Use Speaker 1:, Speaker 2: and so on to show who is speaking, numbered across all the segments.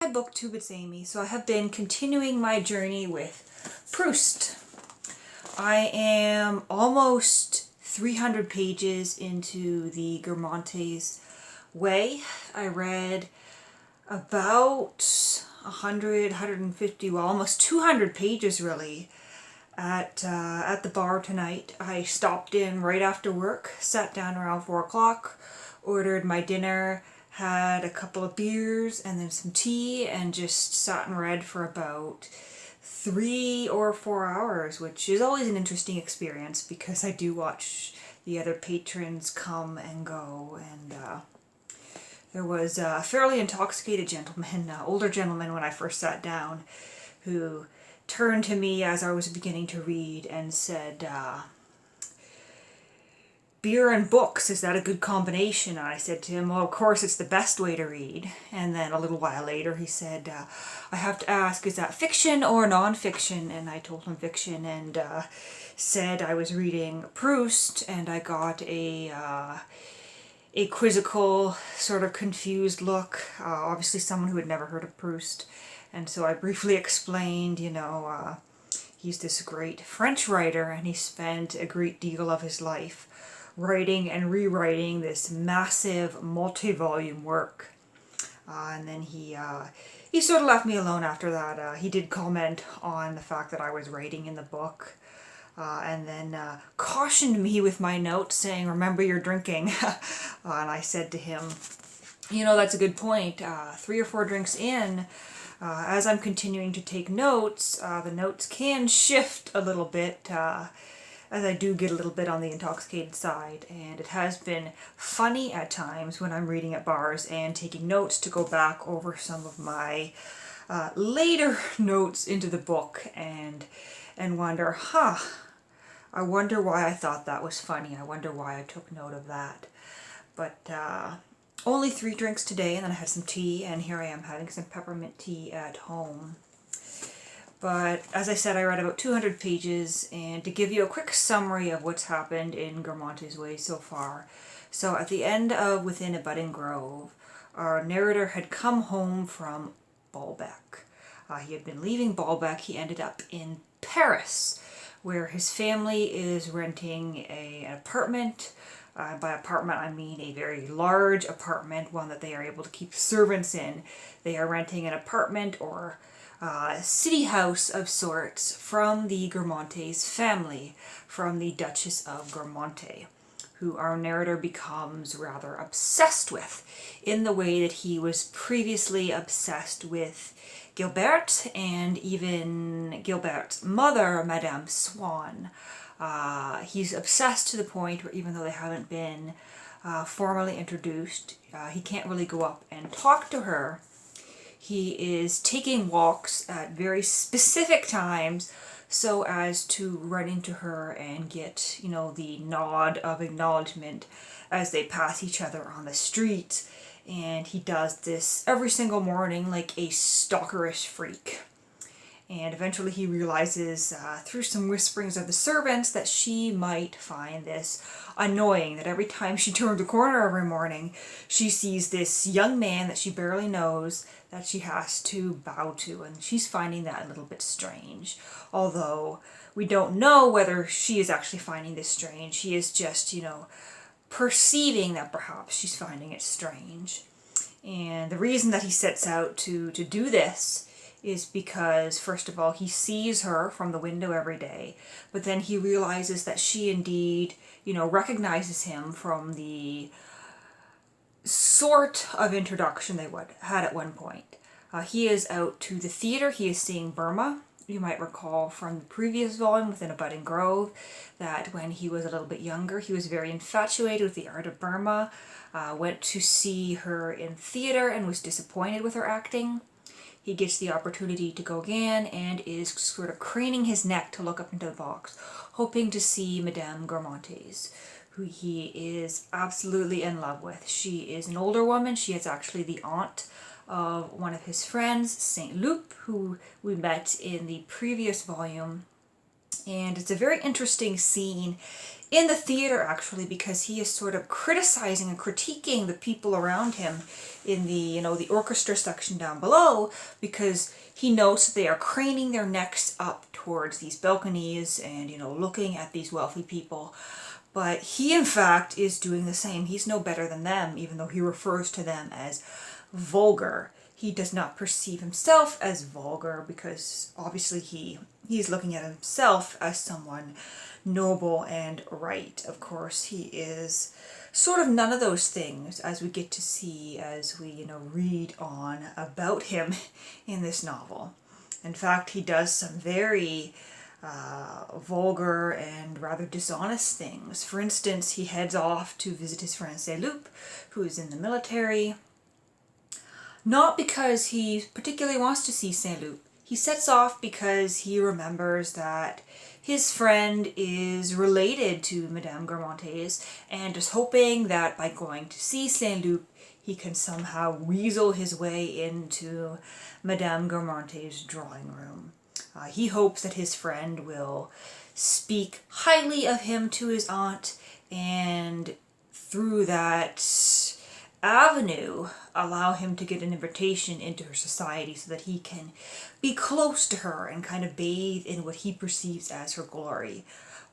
Speaker 1: Hi BookTube, it's Amy. So I have been continuing my journey with Proust. I am almost 300 pages into the Guermantes way. I read about 100, 150, well almost 200 pages really at the bar tonight. I stopped in right after work, sat down around 4 o'clock, ordered my dinner, had a couple of beers and then some tea, and just sat and read for about 3 or 4 hours, which is always an interesting experience because I do watch the other patrons come and go. And there was a fairly intoxicated gentleman, older gentleman, when I first sat down, who turned to me as I was beginning to read and said, beer and books, is that a good combination? And I said to him, well, of course it's the best way to read. And then a little while later he said, I have to ask, is that fiction or non-fiction? And I told him fiction, and said I was reading Proust, and I got a quizzical, sort of confused look. Obviously someone who had never heard of Proust. And so I briefly explained, he's this great French writer, and he spent a great deal of his life writing and rewriting this massive multi-volume work. And then he sort of left me alone after that. He did comment on the fact that I was writing in the book, and then cautioned me with my notes saying, remember you're drinking. And I said to him, that's a good point. 3 or 4 drinks in, as I'm continuing to take notes, the notes can shift a little bit, as I do get a little bit on the intoxicated side. And it has been funny at times when I'm reading at bars and taking notes to go back over some of my later notes into the book and wonder, I wonder why I thought that was funny. I wonder why I took note of that. But only 3 drinks today, and then I had some tea, and here I am having some peppermint tea at home. But as I said, I read about 200 pages, and to give you a quick summary of what's happened in Guermantes' way so far. So at the end of Within a Budding Grove, our narrator had come home from Baalbec. He had been leaving Baalbec. He ended up in Paris, where his family is renting an apartment. By apartment I mean a very large apartment, one that they are able to keep servants in. They are renting an apartment or city house of sorts from the Guermantes family, from the Duchess of Guermantes, who our narrator becomes rather obsessed with in the way that he was previously obsessed with Gilbert, and even Gilbert's mother, Madame Swann. He's obsessed to the point where, even though they haven't been formally introduced, he can't really go up and talk to her. He is taking walks at very specific times so as to run into her and get, the nod of acknowledgement as they pass each other on the street. And he does this every single morning like a stalkerish freak. And eventually he realizes, through some whisperings of the servants, that she might find this annoying, that every time she turns the corner every morning, she sees this young man that she barely knows that she has to bow to, and she's finding that a little bit strange. Although we don't know whether she is actually finding this strange. She is just, perceiving that perhaps she's finding it strange. And the reason that he sets out to do this is because, first of all, he sees her from the window every day, but then he realizes that she indeed, recognizes him from the sort of introduction they had at one point. He is out to the theater. He is seeing Burma. You might recall from the previous volume, Within a Budding Grove, that when he was a little bit younger, he was very infatuated with the art of Burma, went to see her in theater and was disappointed with her acting. He gets the opportunity to go again and is sort of craning his neck to look up into the box, hoping to see Madame Guermantes, who he is absolutely in love with. She is an older woman. She is actually the aunt of one of his friends, Saint Loup, who we met in the previous volume. And it's a very interesting scene in the theater, actually, because he is sort of criticizing and critiquing the people around him in the, the orchestra section down below, because he notes that they are craning their necks up towards these balconies and, looking at these wealthy people. But he, in fact, is doing the same. He's no better than them, even though he refers to them as vulgar. He does not perceive himself as vulgar because obviously he's looking at himself as someone noble and right. Of course, he is sort of none of those things, as we get to see as we, read on about him in this novel. In fact, he does some very vulgar and rather dishonest things. For instance, he heads off to visit his friend Saint-Loup, who is in the military. Not because he particularly wants to see Saint-Loup. He sets off because he remembers that his friend is related to Madame Guermantes and is hoping that by going to see Saint-Loup, he can somehow weasel his way into Madame Guermantes' drawing room. He hopes that his friend will speak highly of him to his aunt, and through that avenue allow him to get an invitation into her society so that he can be close to her and kind of bathe in what he perceives as her glory.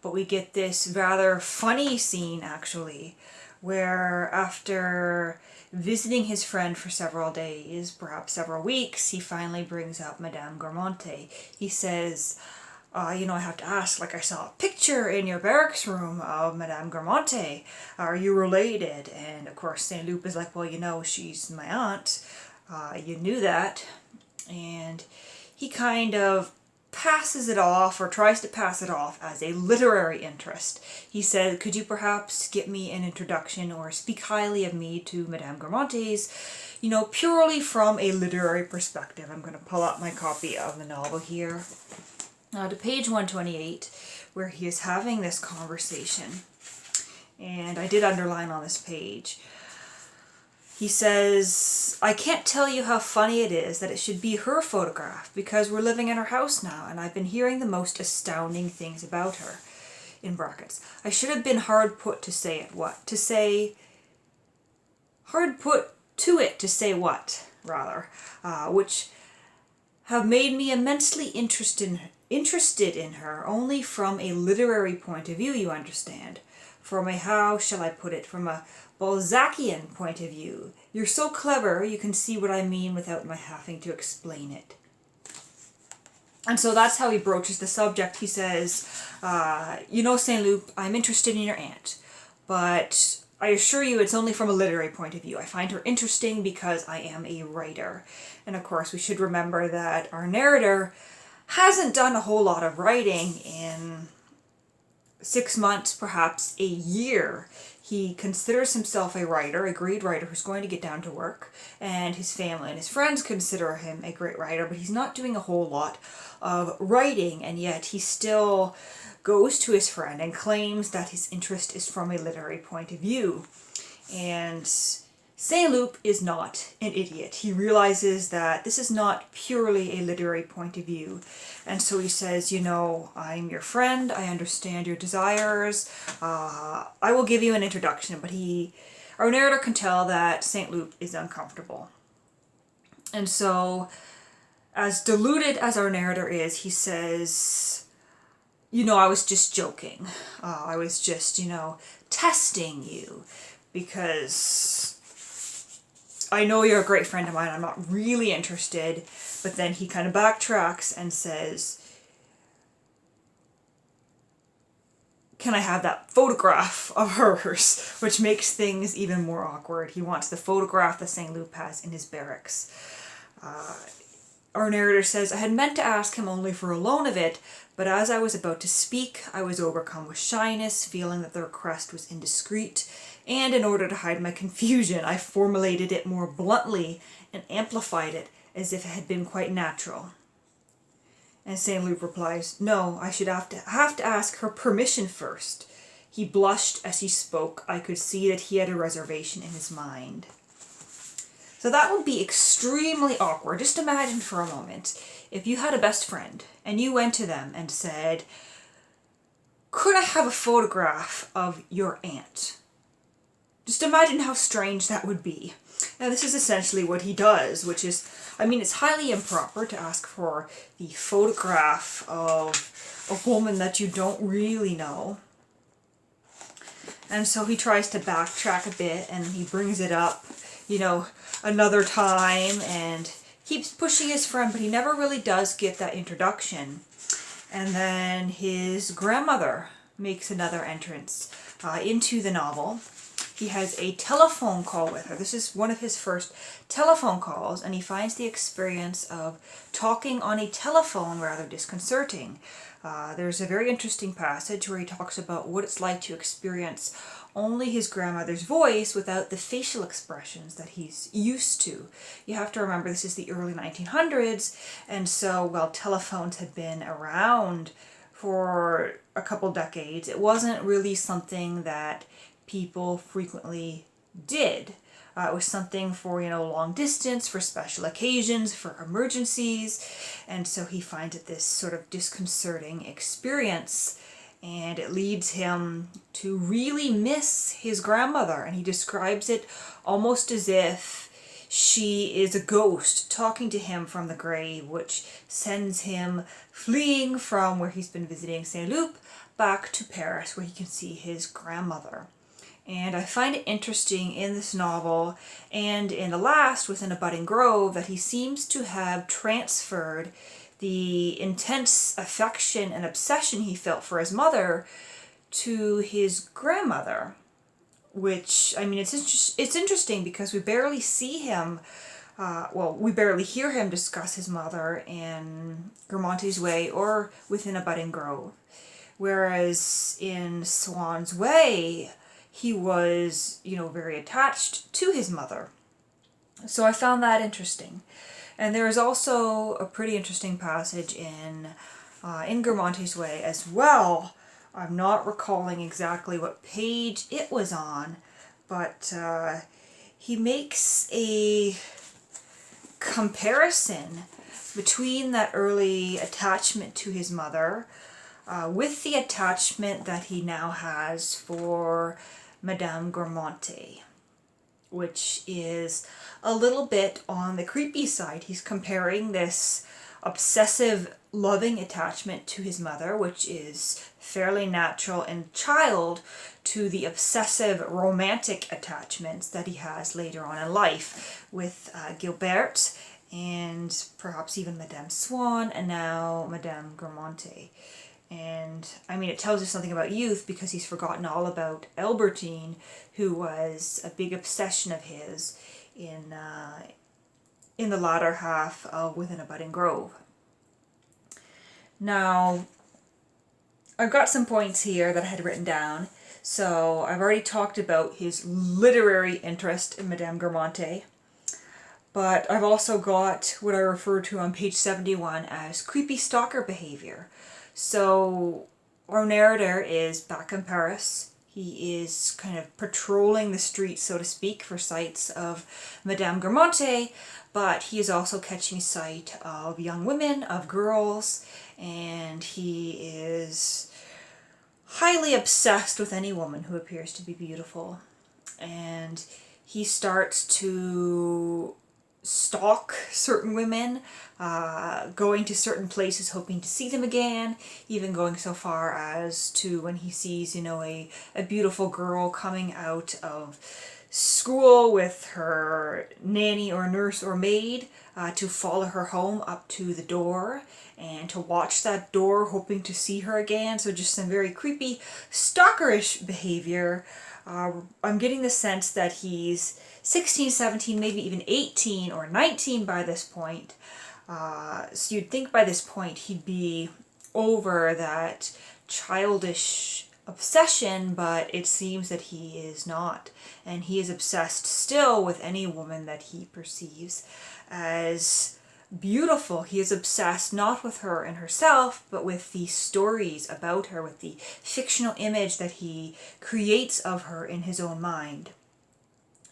Speaker 1: But we get this rather funny scene, actually, where after visiting his friend for several days, perhaps several weeks, he finally brings up Madame Guermantes. He says, I have to ask, I saw a picture in your barracks room of Madame Guermantes. Are you related? And of course Saint-Loup is like, well, she's my aunt. You knew that. And he kind of passes it off, or tries to pass it off, as a literary interest. He said, could you perhaps get me an introduction or speak highly of me to Madame Guermantes, purely from a literary perspective. I'm going to pull out my copy of the novel here. To page 128, where he is having this conversation. And I did underline on this page. He says, I can't tell you how funny it is that it should be her photograph, because we're living in her house now, and I've been hearing the most astounding things about her. In brackets. I should have been hard put to say it what? To say... Hard put to it to say what, rather. Which have made me immensely interested in her only from a literary point of view, you understand. From a, how shall I put it, from a Balzacian point of view. You're so clever, you can see what I mean without my having to explain it. And so that's how he broaches the subject. He says, Saint-Loup, I'm interested in your aunt, but I assure you it's only from a literary point of view. I find her interesting because I am a writer. And of course, we should remember that our narrator hasn't done a whole lot of writing in 6 months, perhaps a year. He considers himself a writer, a great writer who's going to get down to work, and his family and his friends consider him a great writer, but he's not doing a whole lot of writing, and yet he still goes to his friend and claims that his interest is from a literary point of view. And Saint-Loup is not an idiot. He realizes that this is not purely a literary point of view. And so he says, I'm your friend, I understand your desires, I will give you an introduction. But our narrator can tell that Saint-Loup is uncomfortable. And so, as deluded as our narrator is, he says, I was just joking. I was just, testing you, because I know you're a great friend of mine, I'm not really interested. But then he kind of backtracks and says, can I have that photograph of hers? Which makes things even more awkward. He wants the photograph that Saint-Loup has in his barracks. Our narrator says, I had meant to ask him only for a loan of it, but as I was about to speak, I was overcome with shyness, feeling that the request was indiscreet, and in order to hide my confusion, I formulated it more bluntly and amplified it as if it had been quite natural. And Saint-Loup replies, no, I should have to ask her permission first. He blushed as he spoke. I could see that he had a reservation in his mind. So that would be extremely awkward. Just imagine for a moment, if you had a best friend and you went to them and said, could I have a photograph of your aunt? Just imagine how strange that would be. Now this is essentially what he does, which is, I mean, it's highly improper to ask for the photograph of a woman that you don't really know. And so he tries to backtrack a bit, and he brings it up, you know, another time, and keeps pushing his friend, but he never really does get that introduction. And then his grandmother makes another entrance into the novel. He has a telephone call with her. This is one of his first telephone calls, and he finds the experience of talking on a telephone rather disconcerting. There's a very interesting passage where he talks about what it's like to experience only his grandmother's voice without the facial expressions that he's used to. You have to remember this is the early 1900s, and so while telephones had been around for a couple decades, it wasn't really something that people frequently did. It was something for, you know, long distance, for special occasions, for emergencies, and so he finds it this sort of disconcerting experience, and it leads him to really miss his grandmother, and he describes it almost as if she is a ghost talking to him from the grave, which sends him fleeing from where he's been visiting Saint-Loup back to Paris, where he can see his grandmother. And I find it interesting in this novel and in the last, Within a Budding Grove, that he seems to have transferred the intense affection and obsession he felt for his mother to his grandmother. Which, I mean, it's interesting because we barely see him, we barely hear him discuss his mother in Guermantes' Way or Within a Budding Grove. Whereas in Swan's Way, he was, you know, very attached to his mother. So I found that interesting. And there is also a pretty interesting passage in Guermantes' Way as well. I'm not recalling exactly what page it was on, but he makes a comparison between that early attachment to his mother with the attachment that he now has for Madame Guermantes, which is a little bit on the creepy side. He's comparing this obsessive, loving attachment to his mother, which is fairly natural in child, to the obsessive romantic attachments that he has later on in life with Gilberte and perhaps even Madame Swann and now Madame Guermantes. And I mean, it tells us something about youth because he's forgotten all about Albertine, who was a big obsession of his in the latter half of Within a Budding Grove. Now, I've got some points here that I had written down. So I've already talked about his literary interest in Madame Guermantes, but I've also got what I refer to on page 71 as creepy stalker behavior. So our narrator is back in Paris. He is kind of patrolling the streets, so to speak, for sights of Madame Guermantes, but he is also catching sight of young women, of girls, and he is highly obsessed with any woman who appears to be beautiful. And he starts to stalk certain women, going to certain places hoping to see them again, even going so far as to when he sees, you know, a beautiful girl coming out of school with her nanny or nurse or maid, to follow her home up to the door and to watch that door hoping to see her again. So just some very creepy stalkerish behavior. I'm getting the sense that he's 16, 17, maybe even 18 or 19 by this point. So you'd think by this point he'd be over that childish obsession, but it seems that he is not. And he is obsessed still with any woman that he perceives as beautiful. He is obsessed not with her and herself, but with the stories about her, with the fictional image that he creates of her in his own mind.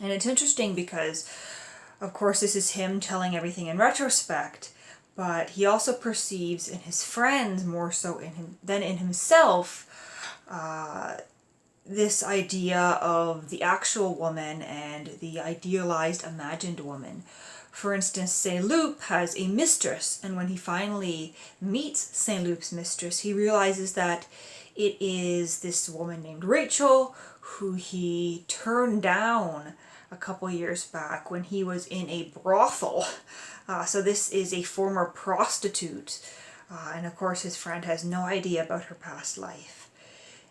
Speaker 1: And it's interesting because, of course, this is him telling everything in retrospect, but he also perceives in his friends more so than in himself this idea of the actual woman and the idealized imagined woman. For instance, Saint Loup has a mistress, and when he finally meets Saint Loup's mistress, he realizes that it is this woman named Rachel, who he turned down a couple years back when he was in a brothel. So this is a former prostitute, and of course his friend has no idea about her past life.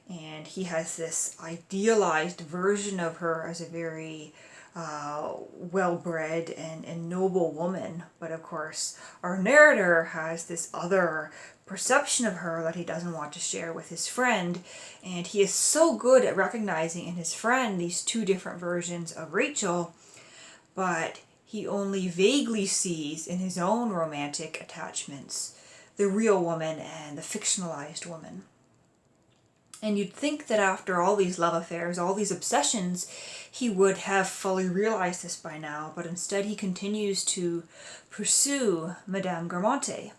Speaker 1: And he has this idealized version of her as a very well-bred and noble woman. But of course, our narrator has this other perception of her that he doesn't want to share with his friend. And he is so good at recognizing in his friend these two different versions of Rachel, but he only vaguely sees in his own romantic attachments the real woman and the fictionalized woman. And you'd think that after all these love affairs, all these obsessions, he would have fully realized this by now, but instead he continues to pursue Madame Guermantes.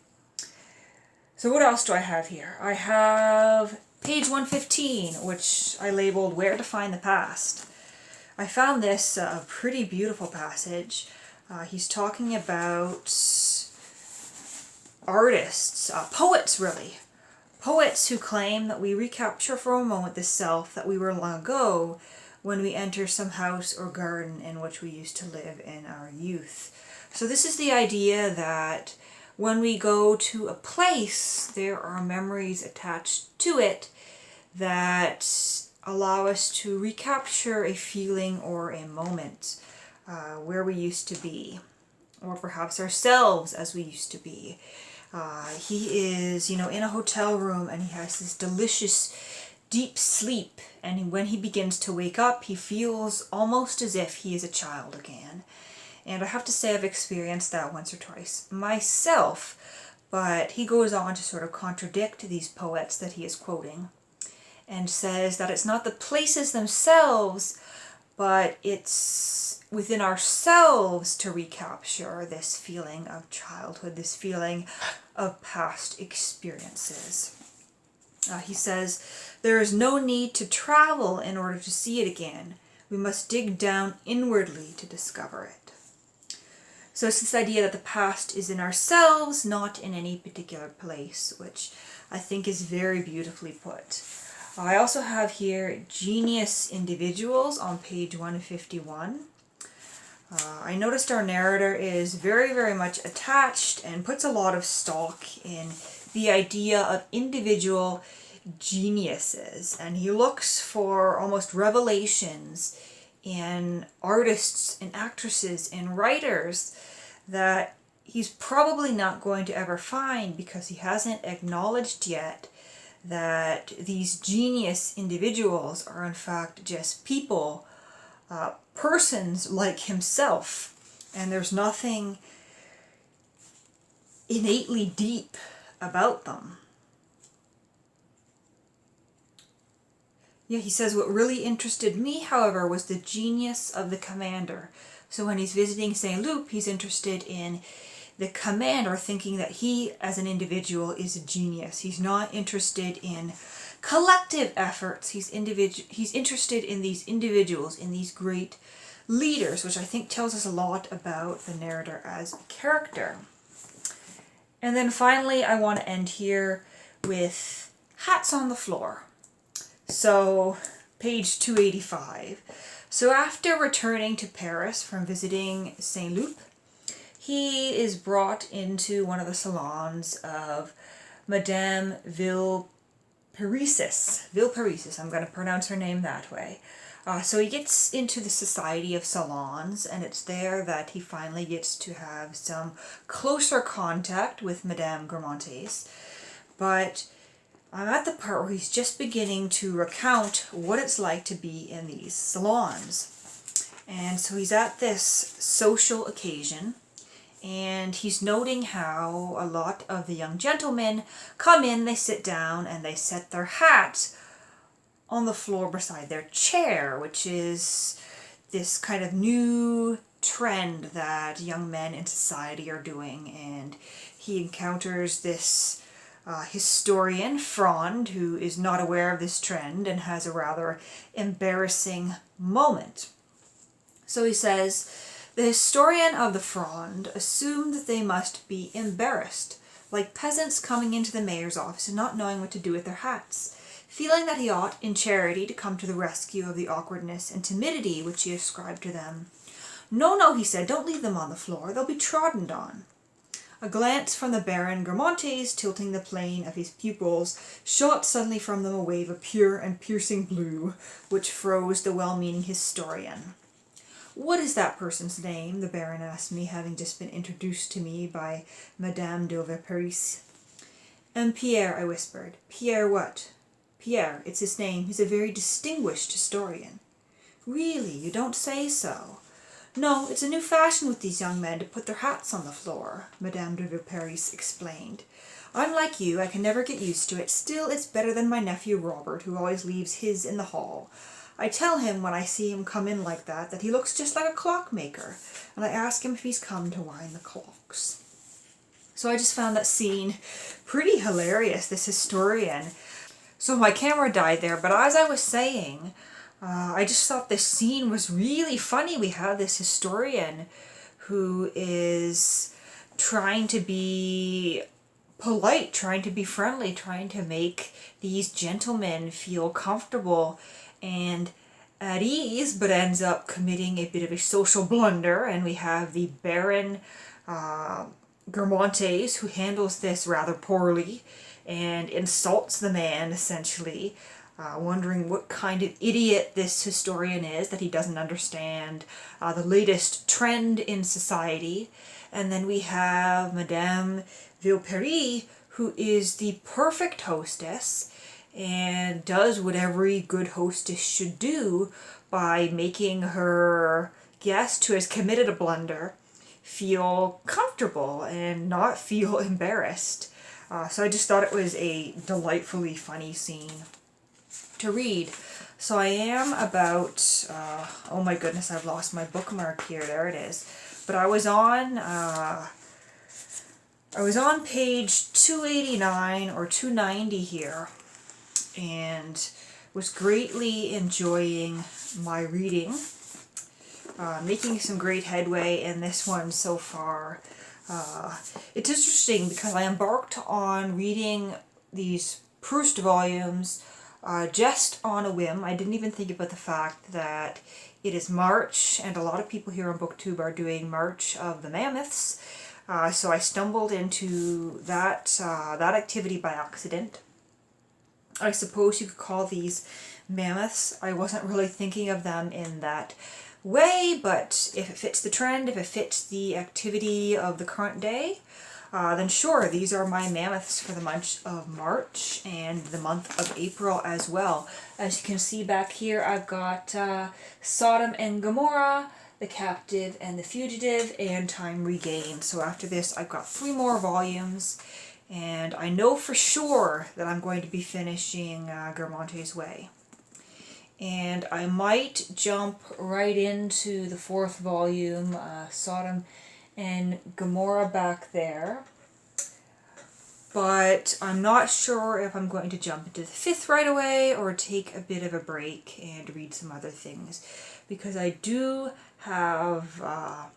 Speaker 1: So what else do I have here? I have page 115, which I labeled Where to Find the Past. I found this a pretty beautiful passage. He's talking about artists, poets really. Poets who claim that we recapture for a moment the self that we were long ago when we enter some house or garden in which we used to live in our youth. So this is the idea that when we go to a place, there are memories attached to it that allow us to recapture a feeling or a moment where we used to be, or perhaps ourselves as we used to be. He is, in a hotel room and he has this delicious deep sleep, and when he begins to wake up, he feels almost as if he is a child again. And I have to say I've experienced that once or twice myself, but he goes on to sort of contradict these poets that he is quoting and says that it's not the places themselves, but it's within ourselves to recapture this feeling of childhood, this feeling of past experiences. He says, there is no need to travel in order to see it again. We must dig down inwardly to discover it. So it's this idea that the past is in ourselves, not in any particular place, which I think is very beautifully put. I also have here Genius Individuals on page 151. I noticed our narrator is very, very much attached and puts a lot of stock in the idea of individual geniuses, and he looks for almost revelations in artists and actresses and writers that he's probably not going to ever find because he hasn't acknowledged yet that these genius individuals are in fact just people, persons like himself, and there's nothing innately deep about them. Yeah, he says, what really interested me, however, was the genius of the commander. So when he's visiting St. Loup, he's interested in the commander, thinking that he, as an individual, is a genius. He's not interested in collective efforts. He's interested in these individuals, in these great leaders, which I think tells us a lot about the narrator as a character. And then finally, I want to end here with Hats on the Floor. So, page 285. So after returning to Paris from visiting St. Loup, he is brought into one of the salons of Madame Villeparisis, I'm going to pronounce her name that way. So he gets into the Society of Salons, and it's there that he finally gets to have some closer contact with Madame Guermantes. But I'm at the part where he's just beginning to recount what it's like to be in these salons. And so he's at this social occasion, and he's noting how a lot of the young gentlemen come in, they sit down, and they set their hats on the floor beside their chair, which is this kind of new trend that young men in society are doing. And he encounters this historian, Frond, who is not aware of this trend and has a rather embarrassing moment. So he says, the historian of the Fronde assumed that they must be embarrassed, like peasants coming into the mayor's office and not knowing what to do with their hats, feeling that he ought, in charity, to come to the rescue of the awkwardness and timidity which he ascribed to them. No, no, he said, don't leave them on the floor, they'll be trodden on. A glance from the Baron Guermantes, tilting the plane of his pupils, shot suddenly from them a wave of pure and piercing blue, which froze the well-meaning historian. What is that person's name? The Baron asked me, having just been introduced to me by Madame de Villeparis. Pierre, I whispered. Pierre what? Pierre, it's his name. He's a very distinguished historian. Really, you don't say so. No, it's a new fashion with these young men to put their hats on the floor, Madame de Villeparis explained. I'm like you, I can never get used to it. Still, it's better than my nephew Robert, who always leaves his in the hall. I tell him when I see him come in like that he looks just like a clockmaker, and I ask him if he's come to wind the clocks. So I just found that scene pretty hilarious, this historian. So my camera died there, but as I was saying, I just thought this scene was really funny. We have this historian who is trying to be polite, trying to be friendly, trying to make these gentlemen feel comfortable and at ease, but ends up committing a bit of a social blunder. And we have the Baron Guermantes, who handles this rather poorly and insults the man, essentially, wondering what kind of idiot this historian is, that he doesn't understand the latest trend in society. And then we have Madame Villeparis, who is the perfect hostess and does what every good hostess should do by making her guest, who has committed a blunder, feel comfortable and not feel embarrassed. So I just thought it was a delightfully funny scene to read. So I am about, oh my goodness, I've lost my bookmark here, there it is. But I was on page 289 or 290 here, and was greatly enjoying my reading, making some great headway in this one so far. It's interesting because I embarked on reading these Proust volumes just on a whim. I didn't even think about the fact that it is March, and a lot of people here on BookTube are doing March of the Mammoths. So I stumbled into that activity by accident. I suppose you could call these mammoths. I wasn't really thinking of them in that way, but if it fits the trend, if it fits the activity of the current day, then sure, these are my mammoths for the month of March and the month of April as well. As you can see back here, I've got Sodom and Gomorrah, The Captive and the Fugitive, and Time Regained. So after this, I've got 3 more volumes, and I know for sure that I'm going to be finishing Guermantes' Way. And I might jump right into the 4th volume, Sodom and Gomorrah back there. But I'm not sure if I'm going to jump into the 5th right away or take a bit of a break and read some other things. Because I do have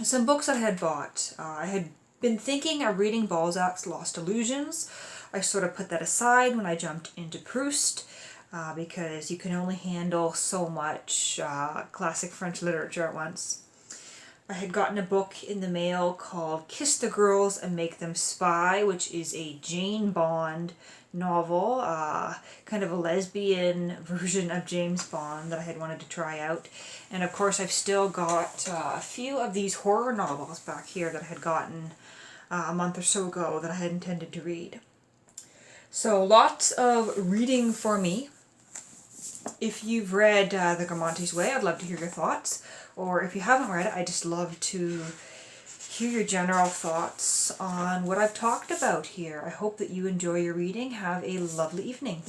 Speaker 1: some books that I had bought. I had been thinking of reading Balzac's Lost Illusions. I sort of put that aside when I jumped into Proust, because you can only handle so much classic French literature at once. I had gotten a book in the mail called Kiss the Girls and Make Them Spy, which is a Jane Bond novel, kind of a lesbian version of James Bond that I had wanted to try out. And of course I've still got a few of these horror novels back here that I had gotten a month or so ago that I had intended to read. So lots of reading for me. If you've read The Guermantes' Way, I'd love to hear your thoughts. Or if you haven't read it, I'd just love to hear your general thoughts on what I've talked about here. I hope that you enjoy your reading. Have a lovely evening.